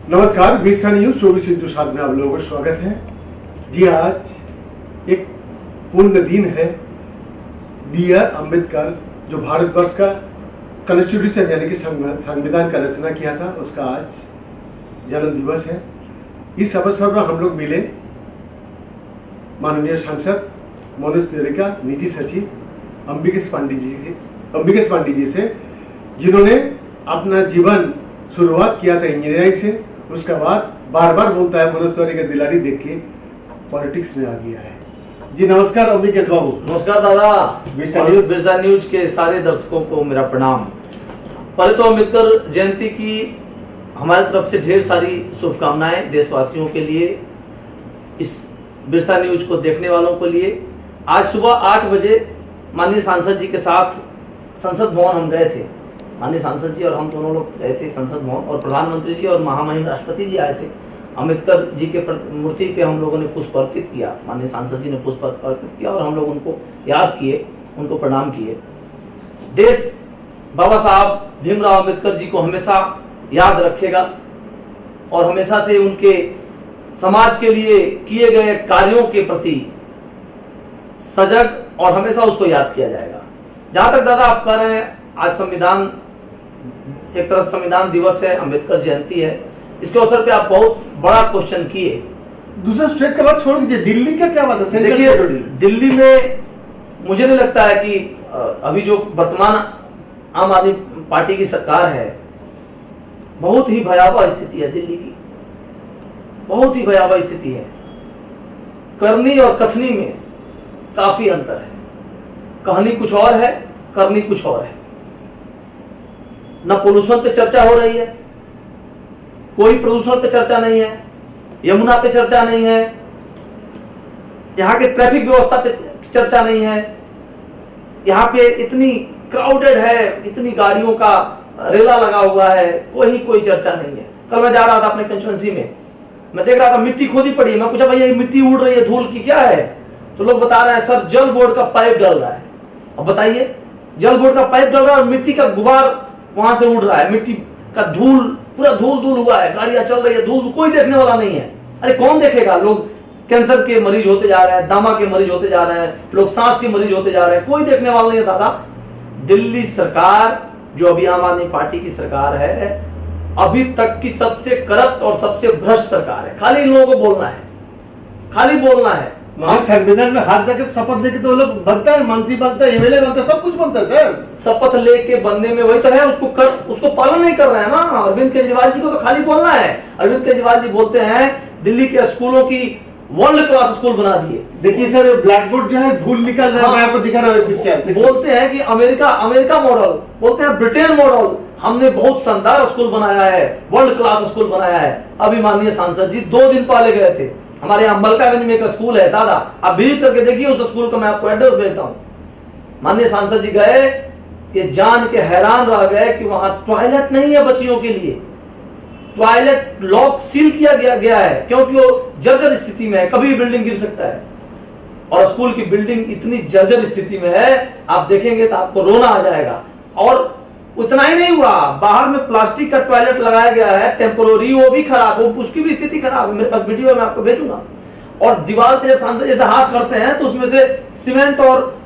नमस्कार, बिरसा न्यूज 24/7 में आप लोगों का स्वागत है। जी, आज एक पूर्ण दिन है। B.R. अम्बेडकर जो भारतवर्ष का कॉन्स्टिट्यूशन यानी कि संविधान का रचना किया था, उसका आज जन्म दिवस है। इस अवसर पर हम लोग मिले माननीय सांसद मनोज तिवारी का निजी सचिव अंबिकेश पांडे जी से, जिन्होंने अपना जीवन शुरुआत किया था इंजीनियरिंग से। उसके बाद बार बार बोलता है मनोज तिवारी का दिलाड़ी देख के पॉलिटिक्स में आ गया है। जी नमस्कार अंबिकेश बाबू। नमस्कार दादा। बिरसा न्यूज के सारे दर्शकों को मेरा प्रणाम। पहले तो अम्बेडकर जयंती की हमारी तरफ से ढेर सारी शुभकामनाएं देशवासियों के लिए, इस बिरसा न्यूज को देखने वालों के लिए। आज सुबह 8 बजे माननीय सांसद जी के साथ संसद भवन हम गए थे। माननीय सांसद जी और हम दोनों लोग गए थे संसद भवन, और प्रधानमंत्री जी और महामहिम राष्ट्रपति जी आए थे। अम्बेडकर जी के मूर्ति पे हम लोगों ने पुष्प अर्पित किया, माननीय सांसद जी ने पुष्प अर्पित किया, और हम लोग उनको याद किए, उनको प्रणाम किए। देश बाबा साहब भीमराव अम्बेडकर जी को हमेशा याद रखेगा और हमेशा से उनके समाज के लिए किए गए कार्यों के प्रति सजग और हमेशा उसको याद किया जाएगा। जहां तक दादा आप कह रहे हैं, आज संविधान एक तरह संविधान दिवस है, अम्बेडकर जयंती है, इसके अवसर पे आप बहुत बड़ा क्वेश्चन किए। दूसरा स्टेट का बात छोड़ दीजिए, दिल्ली का क्या बात है? देखिए, दिल्ली में मुझे नहीं लगता है कि अभी जो वर्तमान आम आदमी पार्टी की सरकार है, बहुत ही भयावह स्थिति है दिल्ली की, बहुत ही भयावह स्थिति है। करनी और कथनी में काफी अंतर है। कहानी कुछ और है, करनी कुछ और है। न पोल्यूशन पे चर्चा हो रही है, कोई प्रदूषण पे चर्चा नहीं है, यमुना पे चर्चा नहीं है, यहाँ के ट्रैफिक व्यवस्था पे चर्चा नहीं है। यहाँ पे इतनी क्राउडेड है, इतनी गाड़ियों का रेला लगा हुआ है, कोई चर्चा नहीं है। कल मैं जा रहा था अपने कंस्टिट्यूएंसी में, मैं देख रहा था मिट्टी खोदी पड़ी है। मैं पूछा भैया ये मिट्टी उड़ रही है धूल की, क्या है? तो लोग बता रहे हैं सर जल बोर्ड का पाइप डल रहा है। अब बताइए, जल बोर्ड का पाइप डल रहा है और मिट्टी का गुबार वहां से उड़ रहा है, मिट्टी का धूल, पूरा धूल हुआ है, गाड़ियां चल रही है, धूल, कोई देखने वाला नहीं है। अरे कौन देखेगा? लोग कैंसर के मरीज होते जा रहे हैं, दमा के मरीज होते जा रहे हैं, लोग सांस के मरीज होते जा रहे हैं, कोई देखने वाला नहीं है दादा। दिल्ली सरकार जो अभी आम आदमी पार्टी की सरकार है, अभी तक की सबसे करप्ट और सबसे भ्रष्ट सरकार है। खाली इन लोगों को बोलना है, खाली बोलना है। संविधान में हाथ रखे शपथ लेके तो लोग बनता है, मंत्री बनता है, एमएलए बनता है, सब कुछ बनता है सर। शपथ लेके बनने में वही तो है, उसको पालन नहीं कर रहे हैं ना। अरविंद केजरीवाल जी को तो खाली बोलना है। अरविंद केजरीवाल जी बोलते हैं दिल्ली के स्कूलों की वर्ल्ड क्लास स्कूल बना दिए। देखिए सर, ब्लैक बोर्ड जो है धूल निकल रहा है। मैं आपको दिखा रहा हूं पिक्चर। बोलते हैं कि अमेरिका मॉडल, बोलते हैं ब्रिटेन मॉडल, हमने बहुत शानदार स्कूल बनाया है, वर्ल्ड क्लास स्कूल बनाया है। अभी माननीय सांसद जी 2 दिन पहले गए थे, हमारे यहाँ मलकागंज में एक स्कूल है दादा, आप विजिट करके देखिए उस स्कूल का, मैं आपको एड्रेस भेजता हूँ। माननीय सांसद जी गए, ये जान के हैरान रह गए कि वहां टॉयलेट नहीं है बच्चियों के लिए। टॉयलेट लॉक सील किया गया है क्योंकि वो जर्जर स्थिति में है, कभी भी बिल्डिंग गिर सकता है। और स्कूल की बिल्डिंग इतनी जर्जर स्थिति में है, आप देखेंगे तो आपको रोना आ जाएगा। और उतना ही नहीं हुआ, बाहर में प्लास्टिक का टॉयलेट लगाया गया है टेम्पोररी, वो भी खराब, वो उसकी भी स्थिति खराब है। मेरे पास वीडियो मैं आपको भेजूंगा। और दीवार पे जब सांसद जैसे हाथ करते हैं तो उसमें से सीमेंट और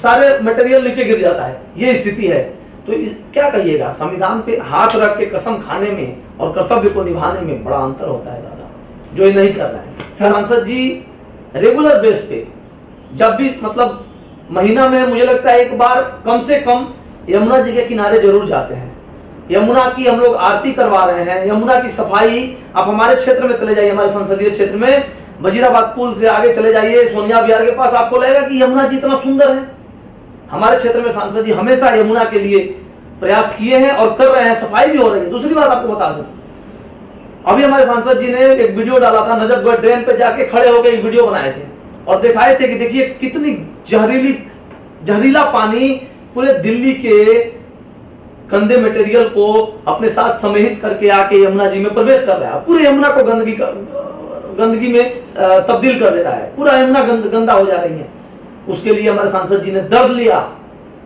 सारे मटेरियल नीचे गिर जाता है, ये स्थिति है। तो क्या कहिएगा, संविधान पे हाथ रख के कसम खाने में और कर्तव्य को निभाने में बड़ा अंतर होता है दादा, जो ये नहीं कर रहे हैं। सांसद जी रेगुलर बेस पे जब भी मतलब महीना में मुझे लगता है एक बार कम से कम यमुना जी के किनारे जरूर जाते हैं। यमुना की हम लोग आरती करवा रहे हैं, यमुना की सफाई। आप हमारे क्षेत्र में चले जाइए, हमारे संसदीय क्षेत्र में वजीराबाद पुल से आगे चले जाइए सोनिया विहार के पास, आपको लगेगा कि यमुना जी इतना सुंदर है। हमारे क्षेत्र में सांसद जी हमेशा यमुना के लिए प्रयास किए हैं और कर रहे हैं, सफाई भी हो रही है। दूसरी बात आपको बता दूं, अभी हमारे सांसद जी ने एक वीडियो डाला था, नजफगढ़ ड्रेन पे जाके खड़े होकर एक वीडियो बनाए थे और दिखाए थे कि देखिए कितनी जहरीला पानी पूरे दिल्ली के गंदे मटेरियल को अपने साथ समेहित करके आके यमुना जी में प्रवेश कर रहा है, पूरे यमुना को गंदगी में तब्दील कर दे रहा है, पूरा यमुना गंदा हो जा रही है। उसके लिए हमारे सांसद जी ने दर्द लिया।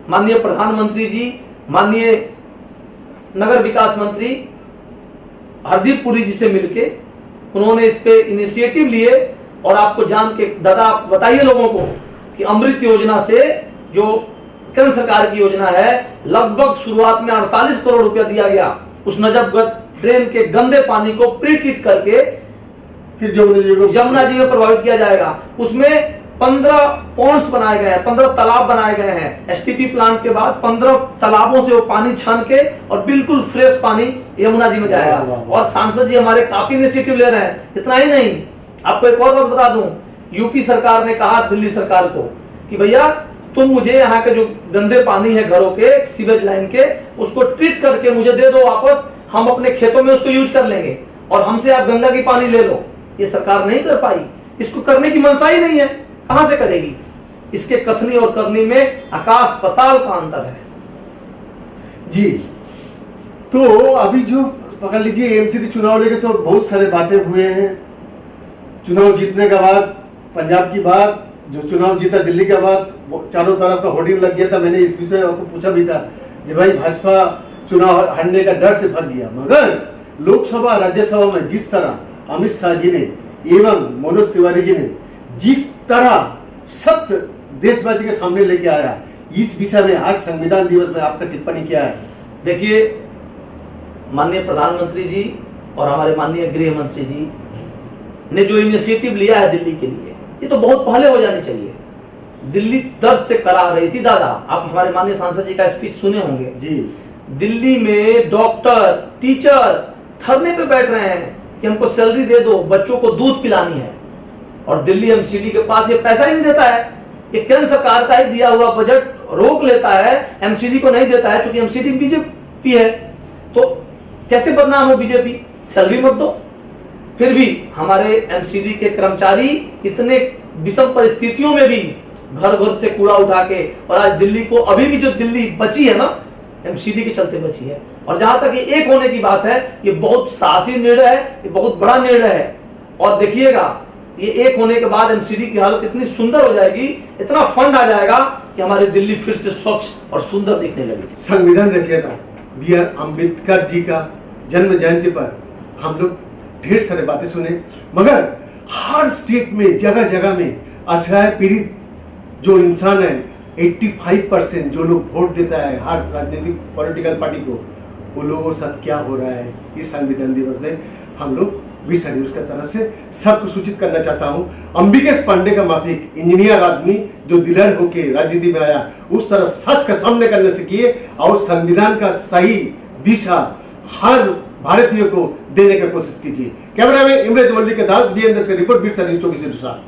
माननीय प्रधानमंत्री जी माननीय नगर विकास मंत्री हरदीप पुरी जी से मिलके उन्होंने इस पे इनिशिएटिव लिए। और आपको जान के दादा आप बताइए लोगों को कि अमृत योजना से जो केंद्र सरकार की योजना है, लगभग शुरुआत में 48 करोड़ रुपया दिया गया। उस नजफगढ़ ड्रेन के गंदे पानी को प्री ट्रीट करके फिर जमुना जी में प्रभावित किया जाएगा। उसमें 15 पॉन्ड्स बनाए गए हैं, 15 तालाब बनाए गए हैं। एसटीपी प्लांट के बाद 15 तालाबों से वो पानी छान के और बिल्कुल फ्रेश पानी यमुना जी में जाएगा। और सांसद जी हमारे काफी इनिशिएटिव ले रहे हैं। इतना ही नहीं, आपको एक और बात बता दूं, यूपी सरकार ने कहा दिल्ली सरकार को कि भैया तुम मुझे यहाँ के जो गंदे पानी है घरों के सीवेज लाइन के, उसको ट्रीट करके मुझे दे दो वापस, हम अपने खेतों में उसको यूज कर लेंगे और हमसे आप गंगा की पानी ले लो। ये सरकार नहीं कर पाई, इसको करने की मंशा ही नहीं है, कहां से करेगी? इसके कथनी और करनी में आकाश पताल का अंतर है जी। तो अभी जो पकड़ लीजिए एमसीडी चुनाव लेके तो बहुत सारे बातें हुए हैं। चुनाव जीतने के बाद पंजाब की बात, जो चुनाव जीता दिल्ली के बाद चारों तरफ का होर्डिंग लग गया था। मैंने इस विषय आपको पूछा भी था कि भाई भाजपा चुनाव हारने का डर से भाग गया। मगर लोकसभा राज्यसभा में जिस तरह अमित शाह जी ने एवं मनोज तिवारी जी ने जिस तरह सत्य देशवासी के सामने लेके आया, इस विषय में आज संविधान दिवस में आपका टिप्पणी क्या है? देखिए, माननीय प्रधानमंत्री जी और हमारे माननीय गृह मंत्री जी ने जो इनिशिएटिव लिया है दिल्ली के लिए, ये तो बहुत पहले हो जानी चाहिए। दिल्ली दर्द से करा रही थी दादा। आप हमारे माननीय सांसद जी का स्पीच सुने होंगे जी। दिल्ली में डॉक्टर टीचर धरने पे बैठ रहे हैं कि हमको सैलरी दे दो, बच्चों को दूध पिलानी है। और दिल्ली एमसीडी के पास ये पैसा ही नहीं देता है। ये केंद्र सरकार का ही दिया हुआ बजट रोक लेता है, एमसीडी को नहीं देता है, क्योंकि एमसीडी बीजेपी है। तो कैसे बदनाम हो बीजेपी? सैलरी मत दो। फिर भी हमारे एमसीडी के कर्मचारी इतने विषम परिस्थितियों में भी घर घर से कूड़ा उठा के, और आज दिल्ली को अभी भी जो दिल्ली बची है ना, एमसीडी के चलते बची है। और जहां तक ये एक होने की बात है, ये बहुत साहसी निर्णय है, ये बहुत बड़ा निर्णय है। और देखिएगा, ये एक होने के बाद एमसीडी की हालत इतनी सुंदर हो जाएगी, इतना फंड आ जाएगा कि हमारी दिल्ली फिर से स्वच्छ और सुंदर दिखने लगेगी। संविधान रचयिता बी.आर. अम्बेडकर जी का जन्म जयंती पर हम लोग ढेर सारे बातें सुने, मगर हर स्टेट में जगह जगह में असहाय पीड़ित जो इंसान है, 85% जो लोग वोट देता है हर राजनीतिक पॉलिटिकल पार्टी को, वो लोगों के साथ क्या हो रहा है, इस संविधान दिवस में हम लोग विशा न्यूज की तरफ से सबको सूचित करना चाहता हूं। अंबिकेश पांडे का माफिक इंजीनियर आदमी जो दिलर होके राजनीति में आया, उस तरह सच का सामने करने से किए और संविधान का सही दिशा हर भारतीय को देने की कोशिश कीजिए। कैमरा में इमरान वल्ली के साथ बी.एन. दस का रिपोर्ट, विशा न्यूज 24 इंटू 7।